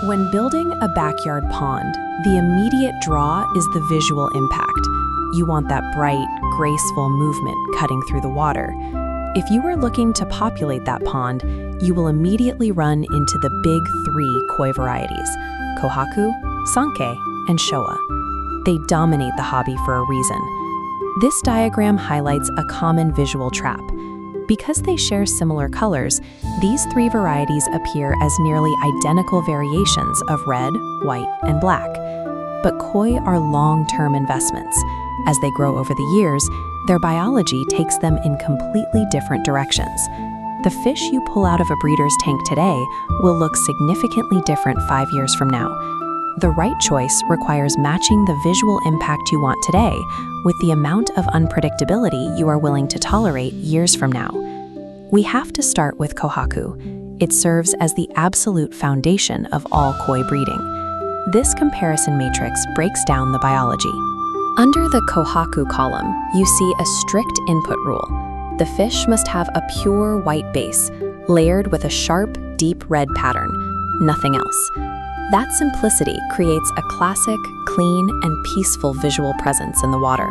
When building a backyard pond, the immediate draw is the visual impact. You want that bright, graceful movement cutting through the water. If you are looking to populate that pond, you will immediately run into the big three koi varieties: Kohaku, Sanke, and Showa. They dominate the hobby for a reason. This diagram highlights a common visual trap. Because they share similar colors, these three varieties appear as nearly identical variations of red, white, and black. But koi are long-term investments. As they grow over the years, their biology takes them in completely different directions. The fish you pull out of a breeder's tank today will look significantly different 5 years from now. The right choice requires matching the visual impact you want today with the amount of unpredictability you are willing to tolerate years from now. We have to start with Kohaku. It serves as the absolute foundation of all koi breeding. This comparison matrix breaks down the biology. Under the Kohaku column, you see a strict input rule. The fish must have a pure white base, layered with a sharp, deep red pattern, nothing else. That simplicity creates a classic, clean, and peaceful visual presence in the water.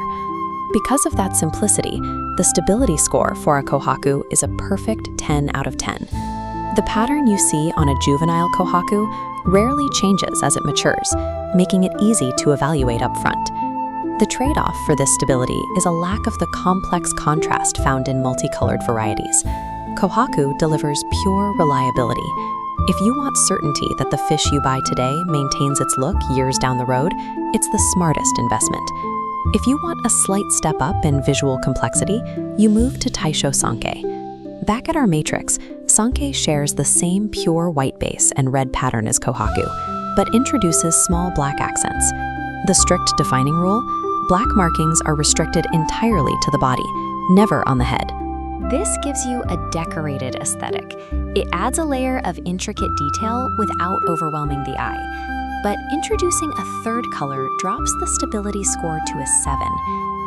Because of that simplicity, the stability score for a Kohaku is a perfect 10 out of 10. The pattern you see on a juvenile Kohaku rarely changes as it matures, making it easy to evaluate up front. The trade-off for this stability is a lack of the complex contrast found in multicolored varieties. Kohaku delivers pure reliability. If you want certainty that the fish you buy today maintains its look years down the road, it's the smartest investment. If you want a slight step up in visual complexity, you move to Taisho Sanke. Back at our matrix, Sanke shares the same pure white base and red pattern as Kohaku, but introduces small black accents. The strict defining rule: black markings are restricted entirely to the body, never on the head. This gives you a decorated aesthetic. It adds a layer of intricate detail without overwhelming the eye. But introducing a third color drops the stability score to a 7.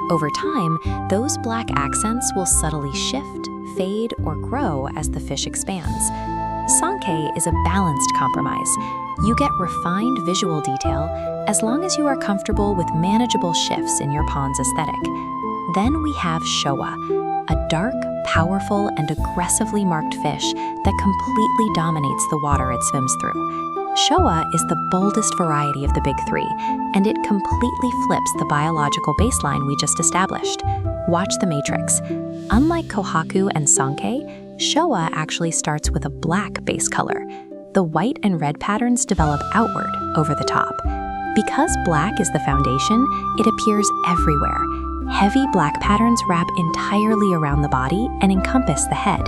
Over time, those black accents will subtly shift, fade, or grow as the fish expands. Sanke is a balanced compromise. You get refined visual detail as long as you are comfortable with manageable shifts in your pond's aesthetic. Then we have Showa, a dark, powerful, and aggressively marked fish that completely dominates the water it swims through. Showa is the boldest variety of the big three, and it completely flips the biological baseline we just established. Watch the matrix. Unlike Kohaku and Sanke, Showa actually starts with a black base color. The white and red patterns develop outward, over the top. Because black is the foundation, it appears everywhere. Heavy black patterns wrap entirely around the body and encompass the head.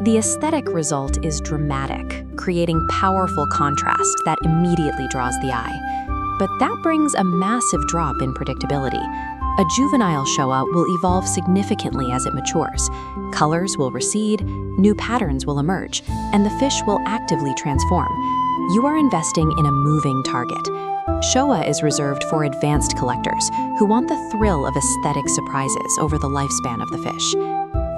The aesthetic result is dramatic, creating powerful contrast that immediately draws the eye. But that brings a massive drop in predictability. A juvenile Showa will evolve significantly as it matures. Colors will recede, new patterns will emerge, and the fish will actively transform. You are investing in a moving target. Showa is reserved for advanced collectors who want the thrill of aesthetic surprises over the lifespan of the fish.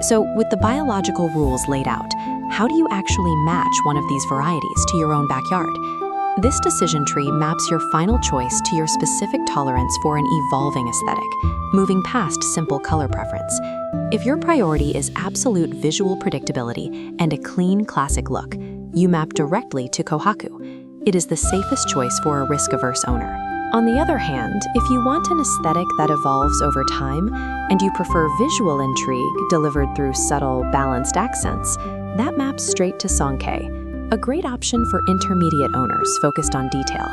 So, with the biological rules laid out, how do you actually match one of these varieties to your own backyard? This decision tree maps your final choice to your specific tolerance for an evolving aesthetic, moving past simple color preference. If your priority is absolute visual predictability and a clean, classic look, you map directly to Kohaku. It is the safest choice for a risk-averse owner. On the other hand, if you want an aesthetic that evolves over time, and you prefer visual intrigue delivered through subtle, balanced accents, that maps straight to Sanke, a great option for intermediate owners focused on detail.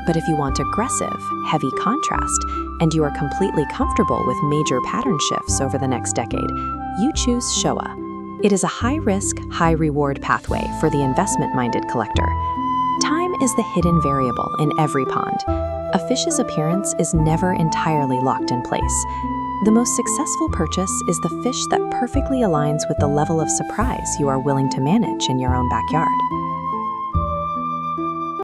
But if you want aggressive, heavy contrast, and you are completely comfortable with major pattern shifts over the next decade, you choose Showa. It is a high-risk, high-reward pathway for the investment-minded collector. Time is the hidden variable in every pond. A fish's appearance is never entirely locked in place. The most successful purchase is the fish that perfectly aligns with the level of surprise you are willing to manage in your own backyard.